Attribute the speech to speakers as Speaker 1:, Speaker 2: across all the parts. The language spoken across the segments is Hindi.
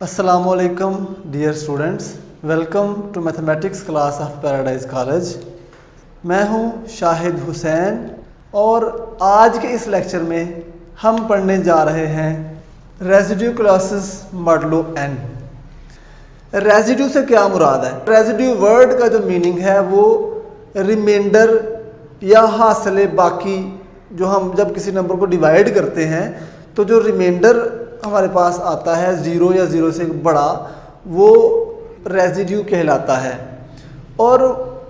Speaker 1: Assalamualaikum dear students, welcome to mathematics class of Paradise College. मैं हूं शाहिद हुसैन और आज के इस लेक्चर में हम पढ़ने जा रहे हैं residue classes modulo n। Residue से क्या मुराद है? रेजिड्यू वर्ड का जो मीनिंग है वो रिमाइंडर या हासिल बाकी, जो हम जब किसी नंबर को डिवाइड करते हैं तो जो रिमाइंडर हमारे पास आता है ज़ीरो या ज़ीरो से बड़ा, वो रेजिड्यू कहलाता है। और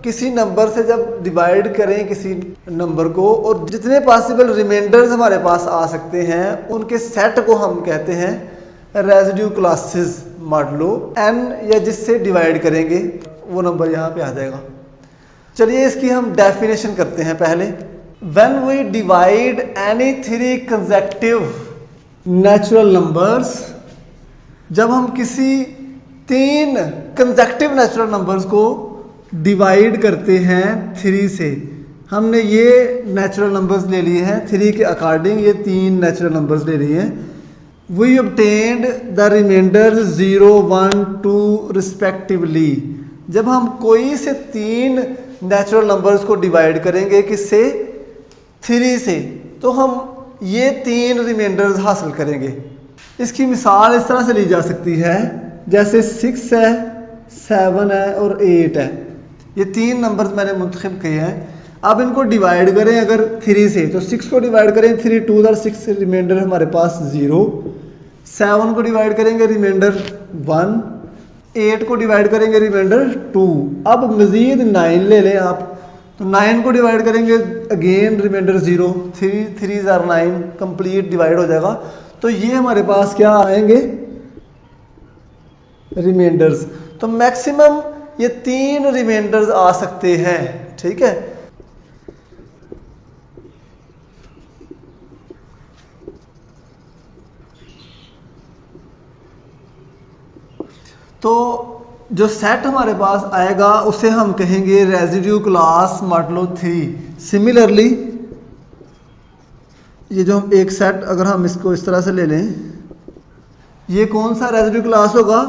Speaker 1: किसी नंबर से जब डिवाइड करें किसी नंबर को और जितने पॉसिबल रिमाइंडर्स हमारे पास आ सकते हैं उनके सेट को हम कहते हैं रेजिड्यू क्लासेस मॉडुलो n, या जिससे डिवाइड करेंगे वो नंबर यहाँ पे आ जाएगा। चलिए इसकी हम डेफिनेशन करते हैं पहले। When we divide any three consecutive natural numbers, जब हम किसी तीन कंसेक्यूटिव नेचुरल नंबर्स को डिवाइड करते हैं थ्री से, हमने ये नेचुरल नंबर्स ले लिए हैं थ्री के अकॉर्डिंग, ये तीन नेचुरल नंबर्स ले लिए हैं। We obtained the remainder 0, 1, 2 respectively. जब हम कोई से तीन नेचुरल नंबर्स को डिवाइड करेंगे किससे? थ्री से, तो हम ये तीन रिमाइंडर्स हासिल करेंगे। इसकी मिसाल इस तरह से ली जा सकती है, जैसे 6 है, 7 है और 8 है। ये तीन नंबर्स मैंने मुंतखब किए हैं। अब इनको डिवाइड करें अगर 3 से, तो 6 को डिवाइड करें 3 2 और 6 रिमाइंडर हमारे पास 0। 7 को डिवाइड करेंगे रिमाइंडर 1। 8 को डिवाइड करेंगे रिमाइंडर 2। अब मज़ीद 9 ले लें आप, तो 9 को डिवाइड करेंगे again remainder 0। 3 3 are 9, complete divide हो जाएगा। तो ये हमारे पास क्या आएंगे? रिमाइंडर्स। तो मैक्सिमम ये तीन रिमाइंडर्स आ सकते हैं, ठीक है। तो जो सेट हमारे पास आएगा उसे हम कहेंगे रेजिड्यू क्लास मॉडुलो 3। सिमिलरली ये जो हम एक सेट, अगर हम इसको इस तरह से ले लें, ये कौन सा रेजिड्यू क्लास होगा?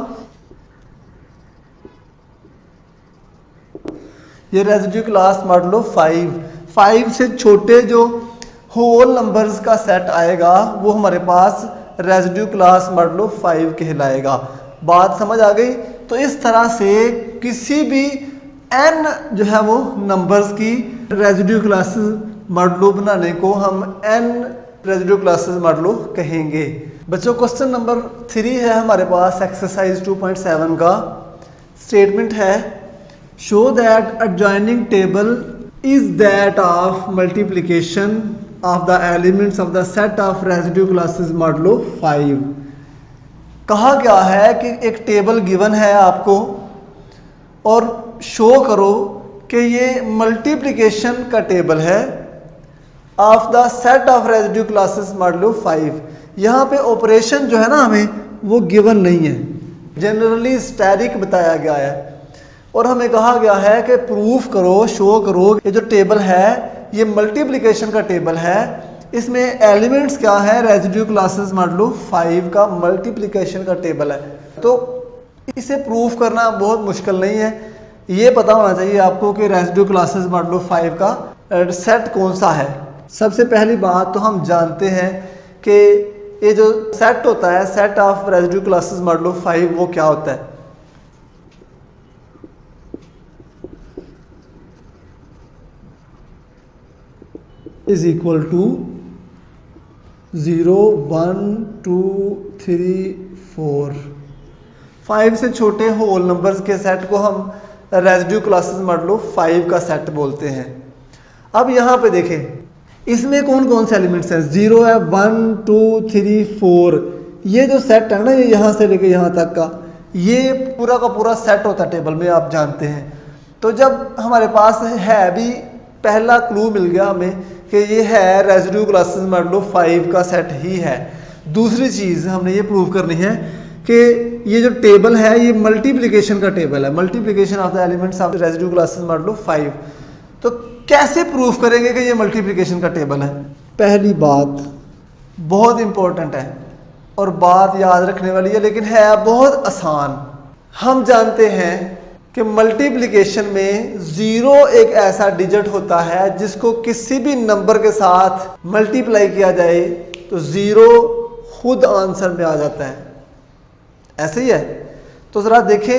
Speaker 1: ये रेजिड्यू क्लास मॉडुलो 5। 5 से छोटे जो होल नंबर्स का सेट आएगा वो हमारे पास रेजिड्यू क्लास मॉडुलो 5 कहलाएगा। बात समझ आ गई? तो इस तरह से किसी भी n जो है वो नंबर्स की रेजिड्यू क्लासेस मॉडुलो बनाने को हम n रेजिड्यू क्लासेस मॉडुलो कहेंगे। बच्चों क्वेश्चन नंबर 3 है हमारे पास एक्सरसाइज 2.7 का। स्टेटमेंट है, show that adjoining table is that of multiplication of the elements of the set of residue classes modulo 5। कहा गया है कि एक टेबल गिवन है आपको और शो करो कि ये मल्टीप्लिकेशन का टेबल है of the set of residue classes modulo 5। यहाँ पे ऑपरेशन जो है ना हमें वो गिवन नहीं है, जनरली स्टैटिक बताया गया है। और हमें कहा गया है कि प्रूफ करो, शो करो ये जो टेबल है ये मल्टीप्लिकेशन का टेबल है, इसमें एलिमेंट्स क्या है? रेजिड्यू क्लासेस मॉडुलो 5 का मल्टीप्लिकेशन का टेबल है। तो इसे प्रूफ करना बहुत मुश्किल नहीं है, ये पता होना चाहिए आपको कि रेजिड्यू क्लासेस मॉडुलो 5 का सेट कौन सा है। सबसे पहली बात तो हम जानते हैं कि ये जो सेट होता है, set of residue classes modulo 5, वो क्या होता है? Is equal to 0, 1, 2, 3, 4। 5 से छोटे होल नंबर्स के सेट को हम रेजिड्यू क्लासेस मॉडुलो 5 का सेट बोलते हैं। अब यहाँ पे देखें, इसमें कौन कौन से एलिमेंट्स हैं? 0 है, 1, 2, 3, 4। ये जो सेट है ना, ये यहाँ से लेके यहाँ तक का, ये पूरा का पूरा सेट होता है टेबल में, आप जानते हैं। तो जब हमारे पास है भी, पहला क्लू मिल गया हमें कि ये है रेजिड्यू क्लासेस मॉडुलो 5 का सेट ही है। दूसरी चीज़ हमने ये प्रूव करनी है कि ये जो टेबल है ये मल्टीप्लिकेशन का टेबल है, multiplication of the elements of residue classes modulo 5। तो कैसे प्रूफ करेंगे कि ये मल्टीप्लिकेशन का टेबल है? पहली बात बहुत इंपॉर्टेंट है और बात याद रखने वाली है, लेकिन है बहुत आसान। हम जानते हैं कि मल्टीप्लिकेशन में 0 एक ऐसा डिजिट होता है जिसको किसी भी नंबर के साथ मल्टीप्लाई किया जाए तो 0 खुद आंसर में आ जाता है। ऐसे ही है। तो जरा देखें,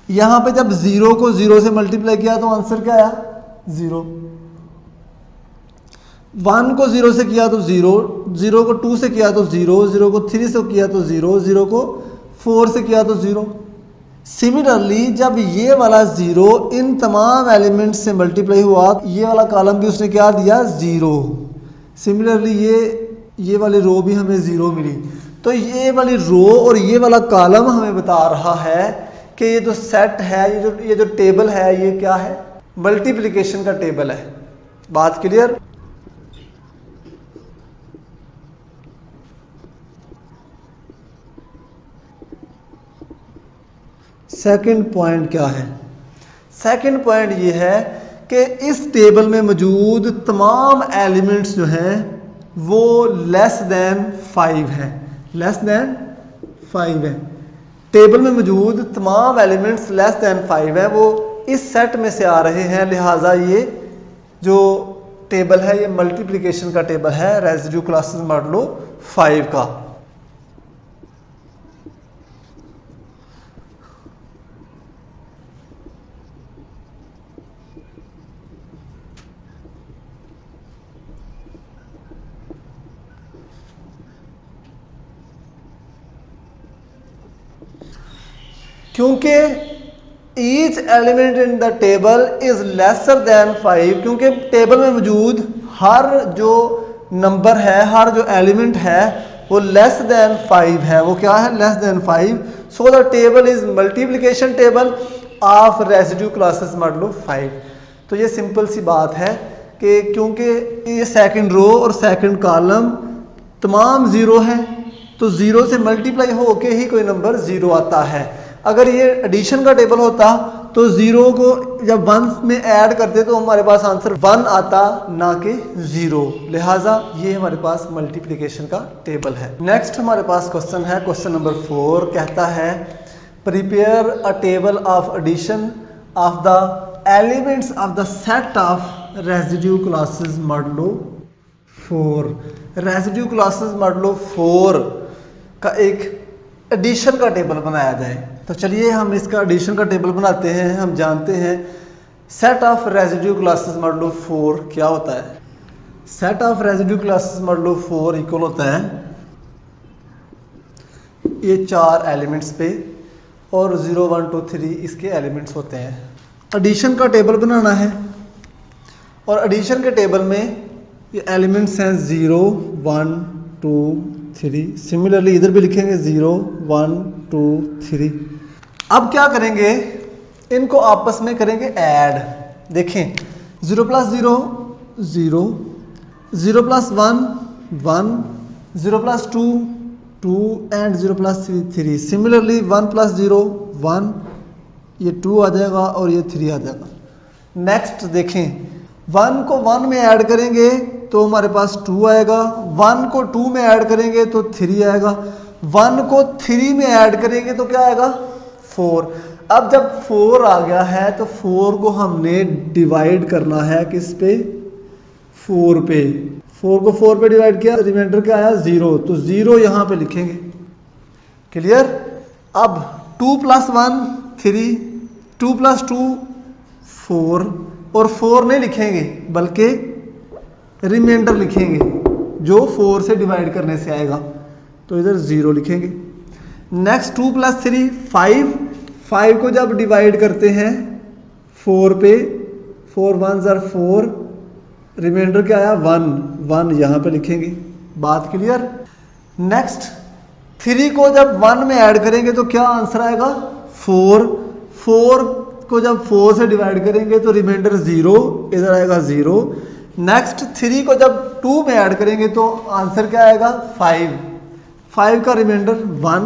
Speaker 1: यहां पे जब 0 को 0 से मल्टीप्लाई किया तो आंसर क्या आया? 0। 1 को 0 से किया तो 0, 0 को 2 से किया तो 0, 0 को 3 से किया तो 0, 0 को 4 से किया तो 0। सिमिलरली जब ये वाला 0 इन तमाम एलिमेंट से मल्टीप्लाई हुआ, ये वाला कॉलम भी उसने क्या दिया? 0। सिमिलरली ये वाली रो भी हमें 0 मिली। तो ये वाली रो और ये वाला कॉलम हमें बता रहा है कि ये जो सेट है, ये जो टेबल है, ये क्या है? मल्टीप्लिकेशन का टेबल है। बात क्लियर? सेकंड पॉइंट क्या है? सेकंड पॉइंट ये है कि इस टेबल में मौजूद तमाम एलिमेंट्स जो हैं वो लेस देन 5 हैं। लेस देन 5 है। टेबल में मौजूद तमाम एलिमेंट्स लेस देन 5 है, वो इस सेट में से आ रहे हैं। लिहाजा ये जो टेबल है ये मल्टीप्लिकेशन का टेबल है, रेसिड्यू क्लासेस मॉडुलो 5 का। क्योंकि each element in the table is lesser than 5, क्योंकि टेबल में मौजूद हर जो नंबर है, हर जो एलिमेंट है वो लेस देन 5 है। वो क्या है? Less than 5। So the table is multiplication table of residue classes modulo 5। तो ये सिंपल सी बात है कि क्योंकि ये सेकंड रो और सेकंड कॉलम तमाम 0 है, तो 0 से मल्टीप्लाई होके ही कोई नंबर 0 आता है। अगर ये एडिशन का टेबल होता तो 0 को जब 1 में ऐड करते तो हमारे पास आंसर 1 आता, ना कि 0। लिहाजा ये हमारे पास मल्टीप्लिकेशन का टेबल है। नेक्स्ट हमारे पास क्वेश्चन है, क्वेश्चन नंबर 4 कहता है prepare a table of addition of the elements of the set of residue classes modulo 4। Residue classes modulo 4 का एक एडिशन का टेबल बनाया जाए। तो चलिए हम इसका एडिशन का टेबल बनाते हैं। हम जानते हैं set of residue classes modulo 4 क्या होता है। Set of residue classes modulo 4 equal होता है ये 4 एलिमेंट्स पे और 0 1 2 3 इसके एलिमेंट्स होते हैं। एडिशन का टेबल बनाना है और एडिशन के टेबल में ये एलिमेंट्स हैं 0 1 2 3। सिमिलरली इधर भी लिखेंगे 0 1 2 3। अब क्या करेंगे, इनको आपस में करेंगे ऐड। देखें 0 + 0 0, 0 + 1 1, 0 + 2 2 एंड 0 + 3 3। सिमिलरली 1 + 0 1, ये 2 आ जाएगा और ये 3 आ जाएगा। नेक्स्ट देखें 1 को 1 में ऐड करेंगे तो हमारे पास 2 आएगा, 1 को 2 में ऐड करेंगे तो 3 आएगा, 1 को 3 में ऐड करेंगे तो क्या आएगा? 4। अब जब 4 आ गया है तो 4 को हमने डिवाइड करना है किस पे? 4 पे। 4 को 4 पे डिवाइड किया, रिमाइंडर क्या आया? 0। तो 0 यहां पे लिखेंगे। क्लियर? अब 2 + 1 3, 2 + 2 4, और 4 नहीं लिखेंगे बल्कि रिमाइंडर लिखेंगे जो 4 से डिवाइड करने से आएगा, तो इधर 0 लिखेंगे। नेक्स्ट 2 + 3 5, 5 को जब डिवाइड करते हैं 4 पे, 4 1s are 4, रिमाइंडर क्या आया? 1 1 यहां पे लिखेंगे। बात क्लियर? नेक्स्ट 3 को जब 1 में ऐड करेंगे तो क्या आंसर आएगा? 4। 4 को जब 4 से डिवाइड करेंगे तो रिमाइंडर 0, इधर आएगा 0। नेक्स्ट 3 को जब 2 में ऐड करेंगे तो आंसर क्या आएगा? 5। 5 का रिमाइंडर 1।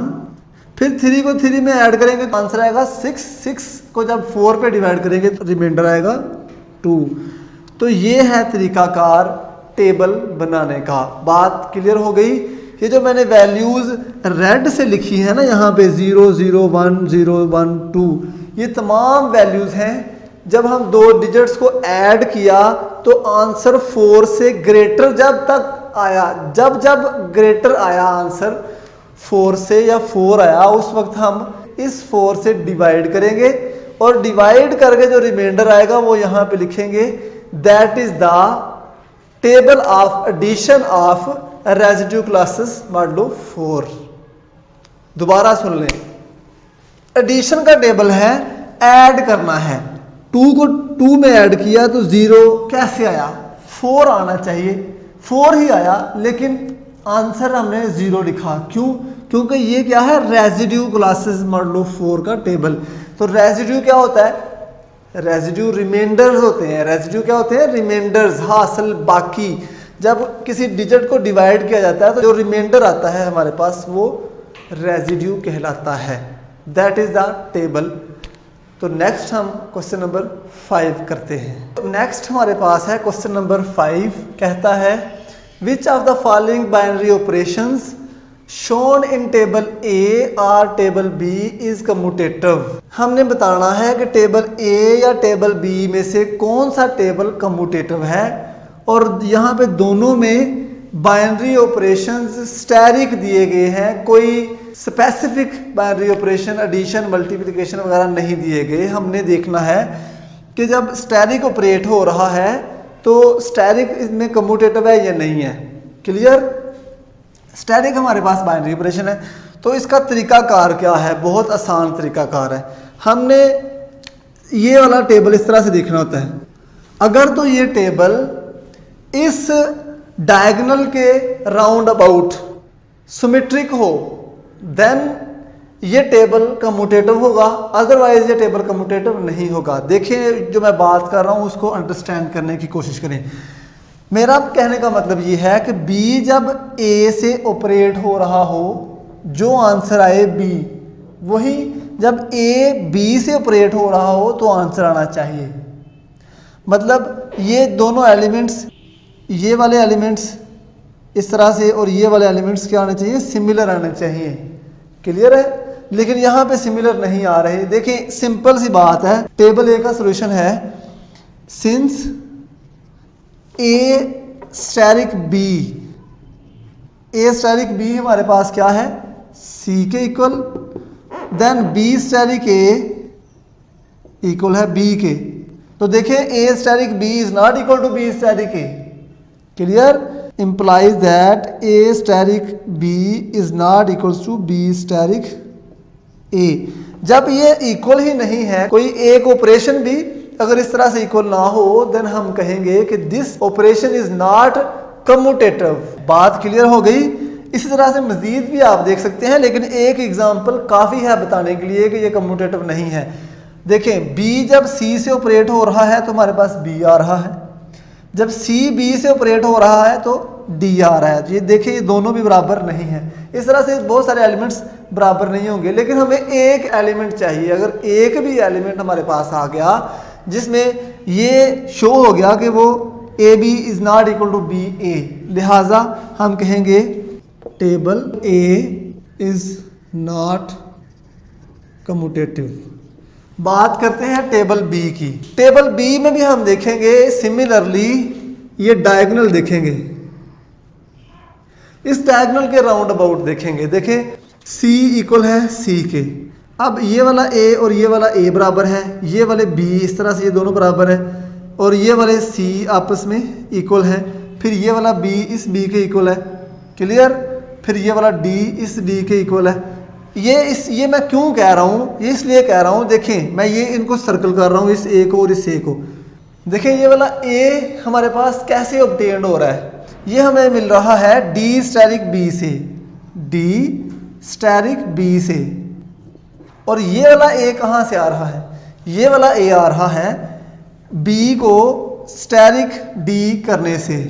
Speaker 1: फिर 3 को 3 में ऐड करेंगे तो आंसर आएगा 6। 6 को जब 4 पे डिवाइड करेंगे तो रिमाइंडर आएगा 2। तो ये है तरीकाकार टेबल बनाने का। बात क्लियर हो गई? ये जो मैंने वैल्यूज रेड से लिखी है ना यहाँ पे 0 0 1 0 1 2, ये तमाम वैल्यूज हैं। जब हम दो डिजिट्स को ऐड किया तो आंसर 4 से ग्रेटर जब तक आया, जब ग्रेटर आया आंसर 4 से या 4 आया, उस वक्त हम इस 4 से डिवाइड करेंगे और डिवाइड करके जो रिमाइंडर आएगा वो यहाँ पे लिखेंगे। That is the table of addition of residue classes modulo 4। दोबारा सुन लें, एडिशन का टेबल है, ऐड करना है। 2 को 2 में ऐड किया तो 0 कैसे आया, 4 आना चाहिए, 4 ही आया, लेकिन आंसर हमने 0 लिखा। क्यों? क्योंकि ये क्या है, रेजिड्यू क्लासेस मॉडुलो 4 का टेबल। तो रेजिड्यू क्या होता है, रेजिड्यू रिमाइंडर्स होते हैं। रेजिड्यू क्या होते हैं, रिमाइंडर्स, हासिल बाकी। जब किसी डिजिट को डिवाइड किया जाता है तो जो रिमाइंडर आता है हमारे पास वो रेजिड्यू कहलाता है। That is the table. तो नेक्स्ट हम क्वेश्चन नंबर 5 करते हैं। तो नेक्स्ट हमारे पास है क्वेश्चन नंबर 5, कहता है which of the following binary operations shown in table A और टेबल बी इज कम्यूटेटिव। हमने बताना है कि टेबल ए या टेबल बी में से कौन सा टेबल कम्यूटेटिव है, और यहाँ पे दोनों में बाइनरी ऑपरेशंस स्टैरिक दिए गए हैं। कोई specific binary operation addition multiplication वगैरह नहीं दिए गए। हमने देखना है कि जब स्टैरिक ऑपरेट हो रहा है तो स्टैरिक इसमें कम्यूटेटिव है या नहीं है। क्लियर? स्टैरिक हमारे पास बाइनरी ऑपरेशन है। तो इसका तरीकाकार क्या है, बहुत आसान तरीकाकार है। हमने ये वाला टेबल इस तरह से देखना होता है। अगर तो ये टेबल इस डायगोनल के राउंड अबाउट सिमेट्रिक हो देन ये टेबल कम्यूटेटिव होगा, अदरवाइज ये टेबल कम्यूटेटिव नहीं होगा। देखिए जो मैं बात कर रहा हूं उसको अंडरस्टैंड करने की कोशिश करें। मेरा कहने का मतलब ये है कि B जब A से ऑपरेट हो रहा हो, जो आंसर आए B, वही जब A B से ऑपरेट हो रहा हो तो आंसर आना चाहिए। मतलब ये दोनों एलिमेंट्स, ये वाले एलिमेंट्स इस तरह से और ये वाले एलिमेंट्स क्या आने चाहिए, सिमिलर आने चाहिए। क्लियर है? लेकिन यहां पे सिमिलर नहीं आ रहे। देखिए सिंपल सी बात है, टेबल ए का सॉल्यूशन है since A asterisk B, A asterisk B हमारे पास क्या है, सी के equal, then B asterisk A equal है बी के। तो देखिए A asterisk B is not equal to B asterisk A. Clear? implies that A steric B is not equals to B steric A। जब ये इक्वल ही नहीं है, कोई एक ऑपरेशन भी अगर इस तरह से इक्वल ना हो, देन हम कहेंगे कि this operation is not commutative. बात क्लियर हो गई? इसी तरह से मजीद भी आप देख सकते हैं, लेकिन एक एग्जांपल काफी है बताने के लिए कि ये कम्यूटेटिव नहीं है। देखें B जब C से ऑपरेट हो रहा है तो हमारे पास B आ रहा है, जब C B से ऑपरेट हो रहा है तो D आ रहा है। ये देखिए ये दोनों भी बराबर नहीं है। इस तरह से बहुत सारे एलिमेंट्स बराबर नहीं होंगे, लेकिन हमें एक एलिमेंट चाहिए। अगर एक भी एलिमेंट हमारे पास आ गया जिसमें ये शो हो गया कि वो AB is not equal to BA, लिहाजा हम कहेंगे table A is not commutative. बात करते हैं टेबल बी की। टेबल बी में भी हम देखेंगे सिमिलरली ये डायगोनल देखेंगे, इस डायगोनल के राउंड अबाउट देखेंगे। देखें C इक्वल है C के, अब ये वाला A और ये वाला A बराबर है, ये वाले B इस तरह से ये दोनों बराबर है, और ये वाले C आपस में इक्वल है, फिर ये वाला B इस B के इक्वल है। क्लियर? फिर ये वाला D इस D के इक्वल है। ये मैं क्यों कह रहा हूं, ये इसलिए कह रहा हूं, देखें मैं ये इनको सर्कल कर रहा हूं, इस A को और इस A को। देखें ये वाला A हमारे पास कैसे ऑब्टेन्ड हो रहा है, ये हमें मिल रहा है D स्टैरिक B से, D स्टैरिक B से। और ये वाला A कहां से आ रहा है, ये वाला A आ रहा है B को स्टैरिक D करने से।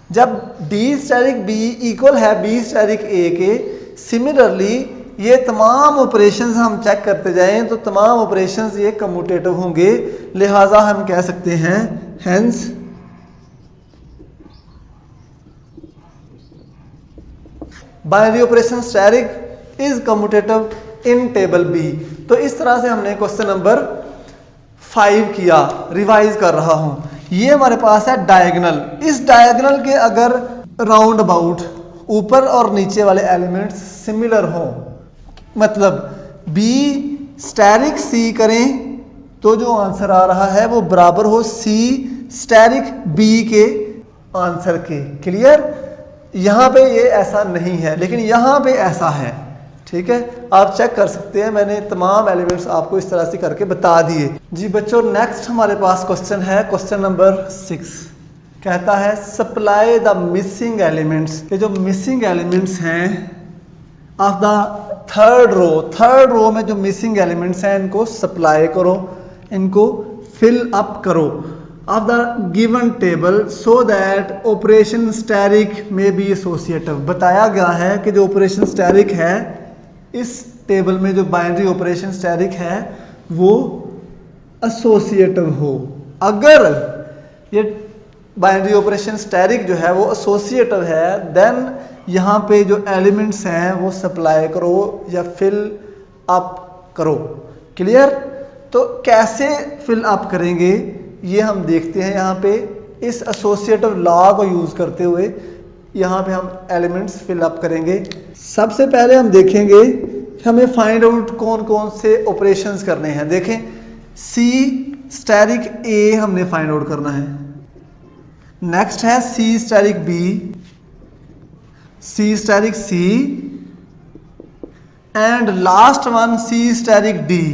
Speaker 1: जब D स्टैरिक B इक्वल है B स्टैरिक A के, सिमिलरली ये तमाम ऑपरेशंस हम चेक करते जाएं तो तमाम ऑपरेशंस ये कम्यूटेटिव होंगे। लिहाजा हम कह सकते हैं hence binary operation asterisk is commutative in table B. तो इस तरह से हमने क्वेश्चन नंबर 5 किया। रिवाइज कर रहा हूं, ये हमारे पास है डायगोनल। इस डायगोनल के अगर राउंड अबाउट ऊपर और नीचे वाले एलिमेंट्स सिमिलर हो, मतलब बी स्टेरिक सी करें तो जो आंसर आ रहा है वो बराबर हो सी स्टेरिक बी के आंसर के। क्लियर? यहां पे ये ऐसा नहीं है, लेकिन यहां पे ऐसा है। ठीक है, आप चेक कर सकते हैं, मैंने तमाम एलिमेंट्स आपको इस तरह से करके बता दिए। जी बच्चों, नेक्स्ट हमारे पास क्वेश्चन है, क्वेश्चन नंबर 6 कहता है सप्लाई द मिसिंग एलिमेंट्स। ये जो मिसिंग एलिमेंट्स हैं ऑफ द थर्ड रो में जो मिसिंग एलिमेंट्स हैं इनको सप्लाई करो, इनको फिल अप करो of the given table so that operation asterisk में बी एसोसिएटिव। बताया गया है कि जो ऑपरेशन स्टेरिक है इस टेबल में, जो बाइनरी ऑपरेशन स्टेरिक है वो एसोसिएटिव हो। अगर ये बाइनरी ऑपरेशन स्टेरिक जो है वो एसोसिएटिव है, देन यहाँ पे जो एलिमेंट्स हैं वो सप्लाई करो या फिल अप करो। क्लियर? तो कैसे फिल अप करेंगे ये हम देखते हैं। यहाँ पे इस एसोसिएटिव लॉ को यूज करते हुए यहाँ पे हम एलिमेंट्स फिल अप करेंगे। सबसे पहले हम देखेंगे हमें फाइंड आउट कौन कौन से ऑपरेशंस करने हैं। देखें, सी स्टेरिक ए हमने फाइंड आउट करना है, नेक्स्ट है C asterisk B, C asterisk C and last one C asterisk D.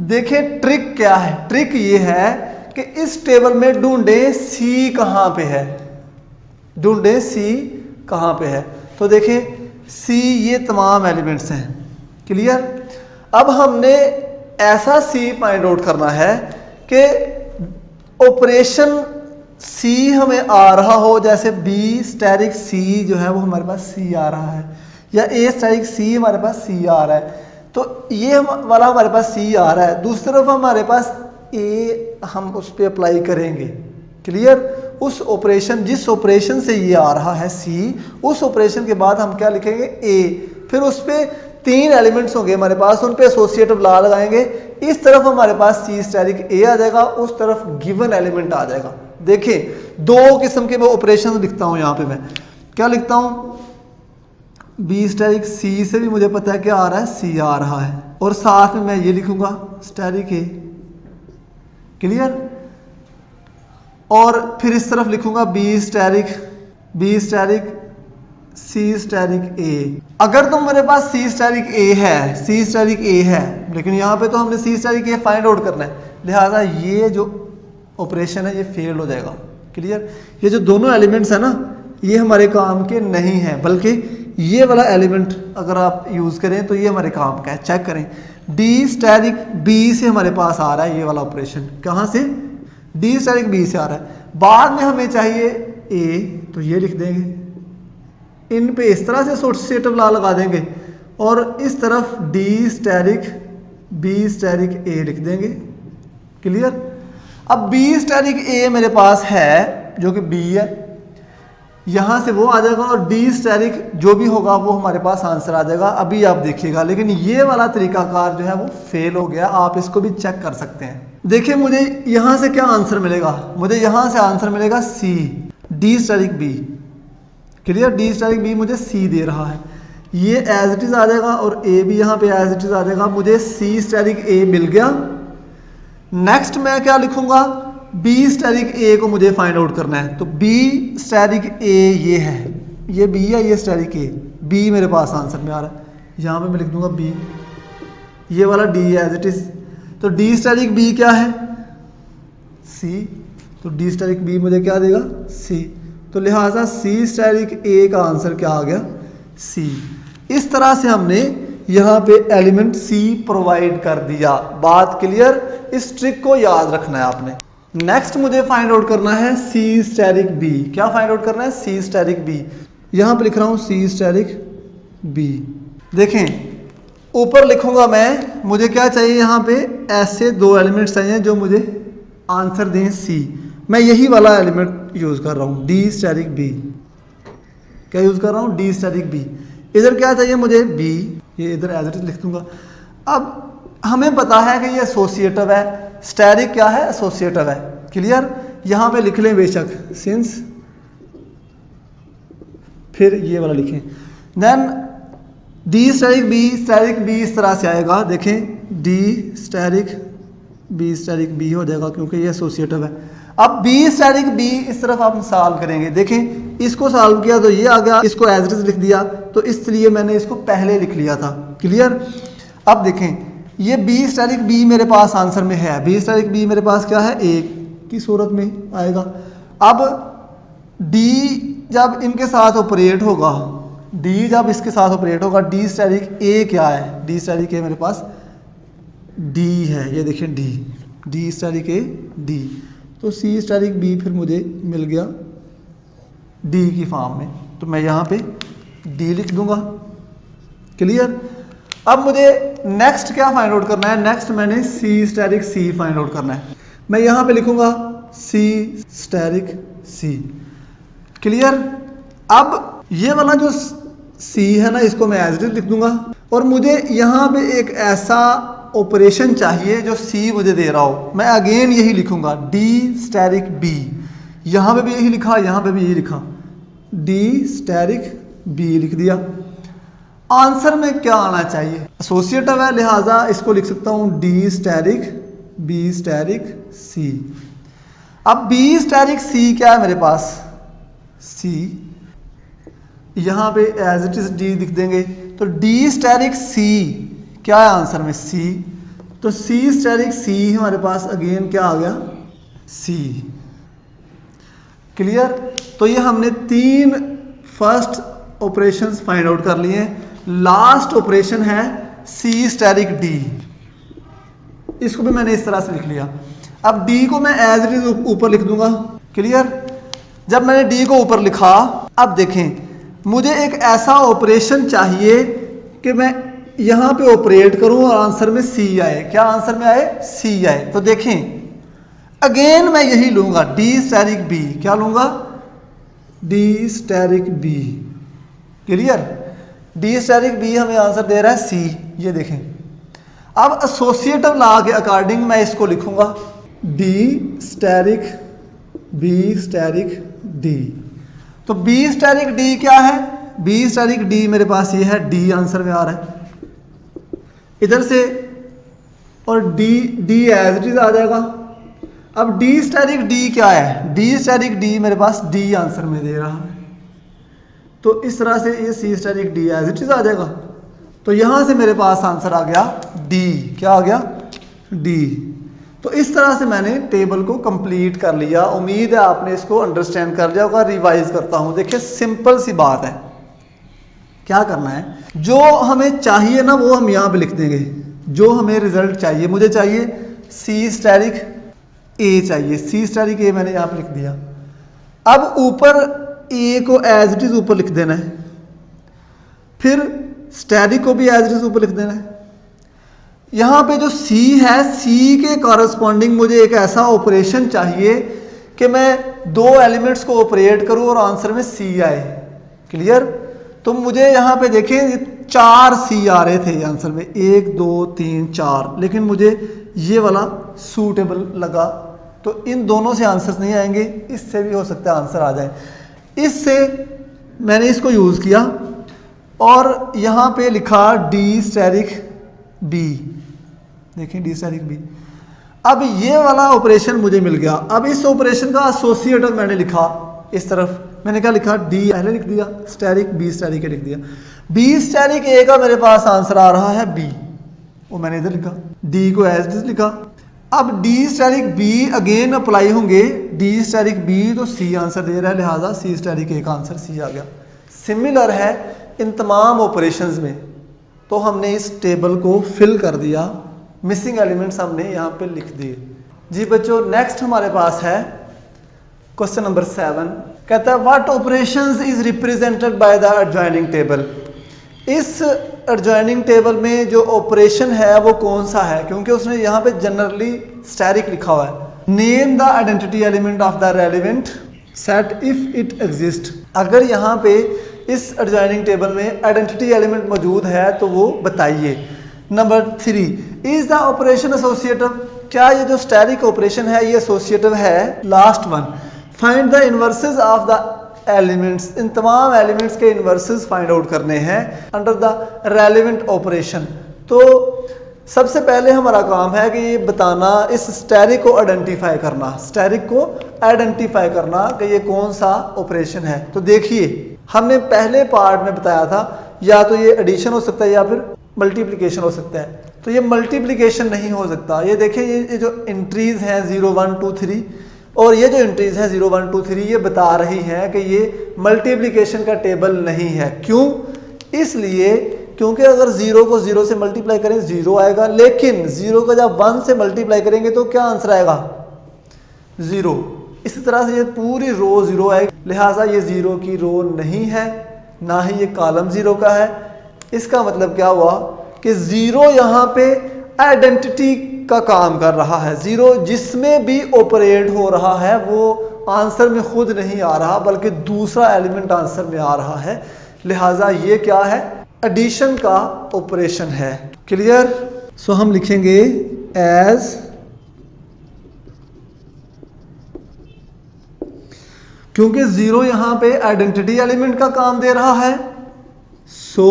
Speaker 1: देखें ट्रिक क्या है, ट्रिक ये है कि इस टेबल में ढूंढे सी कहां पे है, ढूंढे सी कहां पे है। तो देखें सी ये तमाम एलिमेंट्स हैं। क्लियर? अब हमने ऐसा सी फाइंड आउट करना है कि ऑपरेशन सी हमें आ रहा हो, जैसे बी स्टेरिक सी जो है वो हमारे पास सी आ रहा है, या ए स्टेरिक सी हमारे पास सी आ रहा है। तो ये वाला हमारे पास सी आ रहा है, दूसरी तरफ हमारे पास ए हम उस पर अप्लाई करेंगे। क्लियर? उस ऑपरेशन, जिस ऑपरेशन से ये आ रहा है सी, उस ऑपरेशन के बाद हम क्या लिखेंगे ए, फिर उस पर 3 एलिमेंट्स होंगे हमारे पास, उन पे एसोसिएटिव लॉ लगाएंगे। इस तरफ हमारे पास सी स्टेरिक ए आ जाएगा, उस तरफ गिवन एलिमेंट आ जाएगा। देखिए 2 किस्म के मैं ऑपरेशन लिखता हूं। यहाँ पे मैं क्या लिखता हूं, बी स्टेरिक सी से भी मुझे पता है क्या आ रहा है, सी आ रहा है, और साथ में मैं ये लिखूंगा स्टेरिक ए। क्लियर? और फिर इस तरफ लिखूंगा बी स्टेरिक सी स्टेरिक ए। अगर तो मेरे पास सी स्टेरिक ए है, लेकिन यहां पे तो हमने सी स्टेरिक ए फाइंड आउट करना है, लिहाजा ये जो ऑपरेशन है ये फेल हो जाएगा। क्लियर? ये जो दोनों एलिमेंट्स है ना, ये हमारे काम के नहीं है, बल्कि ये वाला एलिमेंट अगर आप यूज करें तो ये हमारे काम का है। चेक करें, डी स्टेरिक बी से हमारे पास आ रहा है ये वाला ऑपरेशन। कहां से? डी स्टेरिक बी से आ रहा है। बाद में हमें चाहिए ए, तो ये लिख देंगे, इन पे इस तरह से एसोसिएटिव लॉ लगा देंगे, और इस तरफ डी स्टेरिक बी स्टेरिक ए लिख देंगे। क्लियर? अब बी स्टेरिक ए मेरे पास है जो कि बी है, यहां से वो आ जाएगा, और डी स्टेरिक जो भी होगा वो हमारे पास आंसर आ जाएगा। अभी आप देखिएगा, लेकिन ये वाला तरीकाकार जो है वो फेल हो गया। आप इसको भी चेक कर सकते हैं। देखिए मुझे यहां से क्या आंसर मिलेगा, मुझे यहां से आंसर मिलेगा C D asterisk B. Clear? D asterisk B मुझे सी दे रहा है, ये एज इट इज आ जाएगा, और ए भी यहां पे एज इट इज आ जाएगा। मुझे सी स्टेरिक ए मिल गया। नेक्स्ट मैं क्या लिखूंगा, बी स्टेरिक ए को मुझे फाइंड आउट करना है। तो बी स्टेरिक ए ये है, ये बी है, ये स्टेरिक ए, बी मेरे पास आंसर में आ रहा है। यहां पे मैं लिख दूंगा बी, ये वाला डी एज इट इज। तो डी स्टेरिक बी क्या है, सी, तो डी स्टेरिक बी मुझे क्या देगा, सी। तो लिहाजा सी स्टेरिक ए का आंसर क्या आ गया, सी। इस तरह से हमने यहां पे एलिमेंट सी प्रोवाइड कर दिया। बात क्लियर? इस ट्रिक को याद रखना है आपने। नेक्स्ट मुझे फाइंड आउट करना है सी स्टेरिक बी। क्या फाइंड आउट करना है, सी स्टेरिक बी। यहां पे लिख रहा हूं सी स्टेरिक बी। देखें ऊपर लिखूंगा मैं, मुझे क्या चाहिए, यहां पे ऐसे 2 एलिमेंट्स चाहिए जो मुझे आंसर दें सी। मैं यही वाला एलिमेंट यूज कर रहा हूं, डी स्टेरिक बी। क्या यूज कर रहा हूँ, डी स्टैटिक बी। इधर क्या चाहिए मुझे, बी, ये इधर एज इट इज लिख दूंगा। अब हमें पता है कि ये एसोसिएटिव है, स्टैटिक क्या है, एसोसिएटिव है। क्लियर, यहां पे लिख लें बेशक सिंस, फिर ये वाला लिखें, देन डी स्टैटिक बी इस तरह से आएगा, देखें डी स्टैटिक बी हो जाएगा क्योंकि ये एसोसिएटिव है। अब बी स्टैटिक बी इस तरफ आप सॉल्व करेंगे, देखें इसको सॉल्व किया तो ये आ गया, इसको एज इट इज लिख दिया, तो इसलिए मैंने इसको पहले लिख लिया था। क्लियर, अब देखें ये बी स्टैटिक बी मेरे पास आंसर में है, बी स्टैटिक बी मेरे पास क्या है, एक की सूरत में आएगा। अब डी जब इनके साथ ऑपरेट होगा, डी जब इसके साथ ऑपरेट होगा, डी स्टैटिक ए क्या है, डी स्टैटिक ए मेरे पास डी है, ये देखिए डी स्टैटिक ए डी, तो सी स्टैटिक बी फिर मुझे मिल गया डी की फॉर्म में, तो मैं यहाँ पे डी लिख दूंगा। क्लियर, अब मुझे नेक्स्ट क्या फाइंड आउट करना है, नेक्स्ट मैंने सी स्टैटिक सी फाइंड आउट करना है। मैं यहाँ पे लिखूंगा सी स्टैटिक सी। क्लियर, अब ये वाला जो सी है ना, इसको मैं एज इट इज लिख दूंगा, और मुझे यहाँ पे एक ऐसा ऑपरेशन चाहिए जो सी मुझे दे रहा हो। मैं अगेन यही लिखूंगा डी स्टैटिक बी, यहां पे भी यही लिखा, यहां पे भी यही लिखा, डी स्टैटिक बी लिख दिया। आंसर में क्या आना चाहिए, एसोसिएटिव है लिहाजा इसको लिख सकता हूं डी स्टैटिक बी स्टैटिक सी। अब बी स्टैटिक सी क्या है मेरे पास, सी, यहां पे एज इट इज डी लिख देंगे, तो डी स्टैटिक सी क्या है आंसर में, सी, तो सी स्टैटिक सी हमारे पास अगेन क्या आ गया, सी। क्लियर, तो ये हमने 3 फर्स्ट ऑपरेशंस फाइंड आउट कर लिए हैं। लास्ट ऑपरेशन है सी स्टैटिक डी, इसको भी मैंने इस तरह से लिख लिया। अब डी को मैं एज इट इज ऊपर लिख दूंगा। क्लियर, जब मैंने डी को ऊपर लिखा, अब देखें मुझे एक ऐसा ऑपरेशन चाहिए कि मैं यहां पे ऑपरेट करूं और आंसर में सी आए, क्या आंसर में आए, सी आए। तो देखें अगेन मैं यही लूंगा डी स्टैटिक बी, क्या लूंगा, D asterisk B. Clear, D asterisk B हमें आंसर दे रहा है सी, ये देखें। अब एसोसिएटिव लॉ के अकॉर्डिंग मैं इसको लिखूंगा D asterisk B static D. तो बी स्टैटिक डी क्या है, बी स्टैटिक डी मेरे पास ये है, डी आंसर में आ रहा है इधर से, और डी एज इट इज आ जाएगा। अब डी स्टैटिक डी क्या है, डी स्टैटिक डी मेरे पास डी आंसर में दे रहा है, तो इस तरह से ये C static D as it is आ जाएगा। तो यहां से मेरे पास आंसर आ गया डी, क्या आ गया, डी। तो इस तरह से मैंने टेबल को कंप्लीट कर लिया। उम्मीद है आपने इसको अंडरस्टैंड कर लिया होगा। रिवाइज करता हूं, देखिए सिंपल सी बात है, क्या करना है, जो हमें चाहिए ना वो हम यहां पे लिख देंगे। जो हमें रिजल्ट चाहिए, मुझे चाहिए सी स्टैटिक ए चाहिए, सी स्टैटिक ए मैंने यहां पे लिख दिया। अब ऊपर ए को एज इट इज ऊपर लिख देना है, फिर स्टैटिक को भी एज इट इज ऊपर लिख देना है। यहां पे जो सी है, सी के कॉरस्पॉन्डिंग मुझे एक ऐसा ऑपरेशन चाहिए कि मैं 2 एलिमेंट्स को ऑपरेट करूं और आंसर में सी आए। क्लियर, तो मुझे यहां पे देखें 4 सी आ रहे थे आंसर में, 1 2 3 4, लेकिन मुझे ये वाला सूटेबल लगा, तो इन दोनों से आंसर नहीं आएंगे, इससे भी हो सकता है आंसर आ जाए। इससे मैंने इसको यूज किया और यहां पे लिखा डी स्टैटिक बी, देखें डी स्टैटिक बी। अब ये वाला ऑपरेशन मुझे मिल गया। अब इस ऑपरेशन का एसोसिएटिव मैंने लिखा इस तरफ, मैंने क्या लिखा, डी पहले लिख दिया, स्टैटिक बी स्टैटिक ए लिख दिया। बी स्टैटिक ए का मेरे पास आंसर आ रहा है बी, वो मैंने इधर लिखा, डी को एज इट इज लिखा। अब D asterisk B again apply होंगे, डी स्टैटिक बी तो सी आंसर दे रहा है, लिहाजा सी स्टैटिक ए का आंसर सी आ गया। सिमिलर है इन तमाम ऑपरेशंस में, तो हमने इस टेबल को फिल कर दिया, मिसिंग एलिमेंट्स हमने यहाँ पे लिख दिए। जी बच्चों, नेक्स्ट हमारे पास है क्वेश्चन नंबर 7, कहता है what operations is represented by the adjoining table. इस एडजॉइनिंग टेबल में जो ऑपरेशन है वो कौन सा है, क्योंकि उसने यहाँ पे जनरली स्टैटिक लिखा हुआ है। Name the identity element of the relevant set if it exist. अगर यहाँ पे इस एडजॉइनिंग टेबल में आइडेंटिटी एलिमेंट मौजूद है तो वो बताइए। Number 3, is the operation associative, क्या ये जो स्टैटिक ऑपरेशन है ये एसोसिएटिव है। Last one, find the inverses of the elements, इन तमाम एलिमेंट्स के इनवर्सेस फाइंड आउट करने हैं अंडर द रेलेवेंट ऑपरेशन। तो सबसे पहले हमारा काम है कि ये बताना, इस स्टैटिक को आइडेंटिफाई करना, स्टैटिक को आइडेंटिफाई करना कि ये कौन सा ऑपरेशन है। तो देखिए हमने पहले पार्ट में बताया था या तो ये एडिशन हो सकता है या फिर मल्टीप्लिकेशन हो सकता है। तो ये मल्टीप्लिकेशन नहीं हो सकता। ये देखिए ये जो एंट्रीज हैं 0 1 2 3 और ये जो एंट्रीज हैं 0 1 2 3 ये बता रही है कि ये मल्टीप्लिकेशन का टेबल नहीं है। क्यों? इसलिए क्योंकि अगर 0 को 0 से मल्टीप्लाई करें 0 आएगा, लेकिन 0 को जब 1 से मल्टीप्लाई करेंगे तो क्या आंसर आएगा? 0। इसी तरह से ये पूरी रो 0 आएगी, लिहाजा ये 0 की रो नहीं है, ना ही ये कॉलम 0 का है। इसका मतलब क्या हुआ कि 0 यहाँ पे आइडेंटिटी का काम कर रहा है। 0 जिसमें भी ऑपरेट हो रहा है वो आंसर में खुद नहीं आ रहा बल्कि दूसरा एलिमेंट आंसर में आ रहा है, लिहाजा ये क्या है? एडिशन का ऑपरेशन है। क्लियर? सो हम लिखेंगे एज क्योंकि 0 यहां पे आइडेंटिटी एलिमेंट का काम दे रहा है, so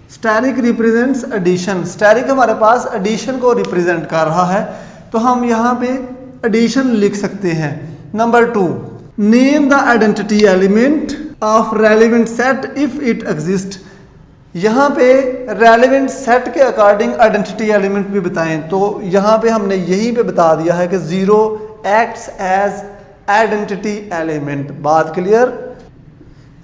Speaker 1: asterisk represents addition. Asterisk हमारे पास एडिशन को रिप्रेजेंट कर रहा है तो हम यहां पे एडिशन लिख सकते हैं। Number 2, name the identity element of relevant set if it exist. यहां पे रेलेवेंट सेट के अकॉर्डिंग आइडेंटिटी एलिमेंट भी बताएं। तो यहां पे हमने यहीं पे बता दिया है कि 0 एक्ट्स एज आइडेंटिटी एलिमेंट। बात क्लियर?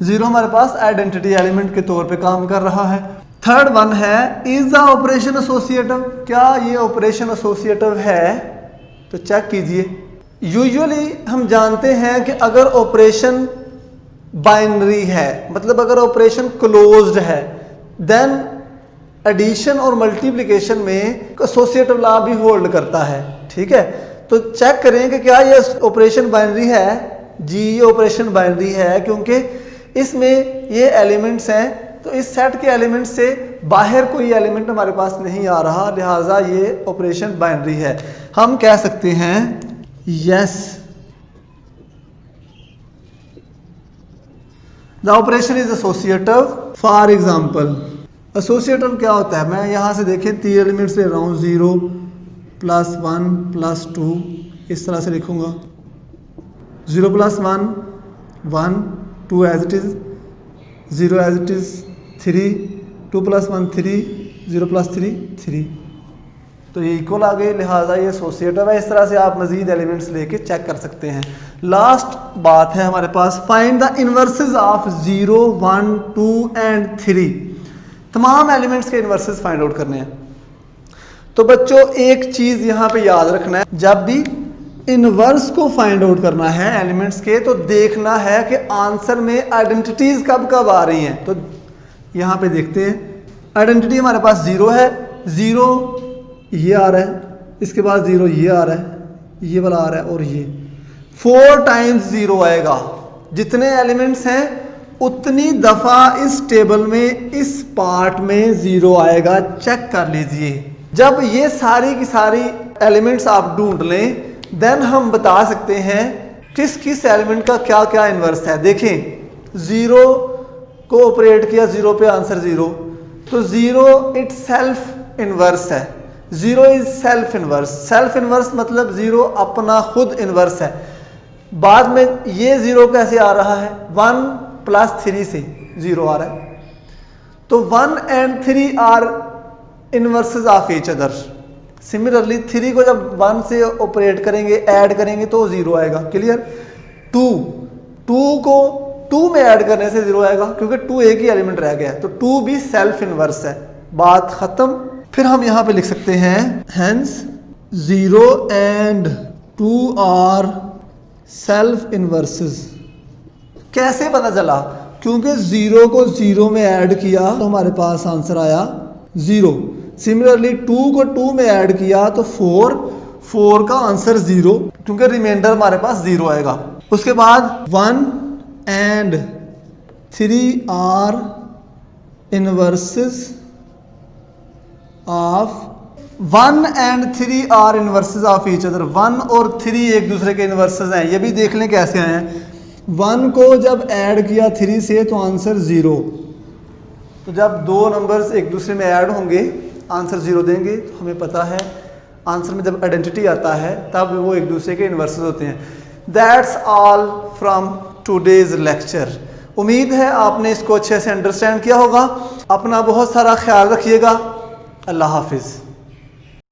Speaker 1: 0 हमारे पास आइडेंटिटी एलिमेंट के तौर पे काम कर रहा है। थर्ड वन है इज द ऑपरेशन एसोसिएटिव, क्या ये ऑपरेशन एसोसिएटिव है? तो चेक कीजिए। यूजुअली हम जानते हैं कि अगर ऑपरेशन बाइनरी है, मतलब अगर ऑपरेशन क्लोज्ड है, देन एडिशन और मल्टीप्लिकेशन में एसोसिएटिव लॉ भी होल्ड करता है। ठीक है, तो चेक करें कि क्या ये ऑपरेशन बाइनरी है। जी ये ऑपरेशन बाइनरी है क्योंकि इसमें ये एलिमेंट्स हैं, तो इस सेट के एलिमेंट से बाहर कोई एलिमेंट हमारे पास नहीं आ रहा, लिहाजा ये ऑपरेशन बाइनरी है। हम कह सकते हैं yes the operation is associative. For example associative क्या होता है? मैं यहां से देखें 3 एलिमेंट्स ले रहा हूं, 0 + 1 + 2, इस तरह से लिखूंगा 0 + 1 1, 2 as it is, 0 as it is, 3, 2 + 1 3, 0 + 3 3, तो ये इक्वल आ गए, लिहाजा ये एसोसिएटिव है। इस तरह से आप मजीद एलिमेंट्स लेके चेक कर सकते हैं। लास्ट बात है हमारे पास, find the inverses of 0 1 2 and 3। तमाम एलिमेंट्स के इनवर्सेस फाइंड आउट करने हैं। तो बच्चों एक चीज यहां पे याद रखना है, जब भी इनवर्स को फाइंड आउट करना है एलिमेंट्स के, तो देखना है कि आंसर में आइडेंटिटीज कब कब आ रही हैं। तो यहां पे देखते हैं, आइडेंटिटी हमारे पास 0 है, 0 ये आ रहा है, इसके बाद 0 ये आ रहा है, ये वाला आ रहा है, और ये 4 टाइम्स 0 आएगा। जितने एलिमेंट्स हैं उतनी दफा इस टेबल में इस पार्ट में 0 आएगा, चेक कर लीजिए। जब ये सारी की सारी एलिमेंट्स आप ढूंढ लें, देन हम बता सकते हैं किस किस एलिमेंट का क्या क्या इन्वर्स है। देखें 0 को ऑपरेट किया, 0 पे आंसर 0, तो 0 इट सेल्फ इन्वर्स है। 0 is self inverse. Self inverse मतलब 0 अपना खुद इन्वर्स है। बाद में ये 0 कैसे आ रहा है? 1 + 3 से 0 आ रहा है। तो 1 and 3 are inverses of each other. Similarly 3 को जब 1 से ऑपरेट करेंगे, ऐड करेंगे तो 0 आएगा। क्लियर? 2 को 2 में ऐड करने से 0 आएगा क्योंकि 2 एक ही एलिमेंट रह गया है, तो 2 भी सेल्फ इन्वर्स है। बात खत्म। फिर हम यहां पे लिख सकते हैं hence 0 and 2 are self inverses. कैसे पता चला? क्योंकि 0 को 0 में ऐड किया तो हमारे पास आंसर आया 0। सिमिलरली 2 को 2 में ऐड किया तो 4 का आंसर 0। क्योंकि रिमाइंडर हमारे पास 0 आएगा। उसके बाद 1 and 3 are inverses of 1 and 3 are inverses of each other. 1 और 3 एक दूसरे के इनवर्सेस हैं। ये भी देख लें कैसे आए हैं। 1 को जब ऐड किया 3 से तो आंसर 0। तो जब दो नंबर्स एक दूसरे में ऐड होंगे आंसर 0 देंगे। तो हमें पता है आंसर में जब आइडेंटिटी आता है तब वो एक दूसरे के इनवर्सेस होते हैं। That's all from today's lecture. उम्मीद है आपने इसको अच्छे से अंडरस्टैंड किया होगा। अपना बहुत सारा ख्याल रखिएगा। अल्लाह हाफिज़।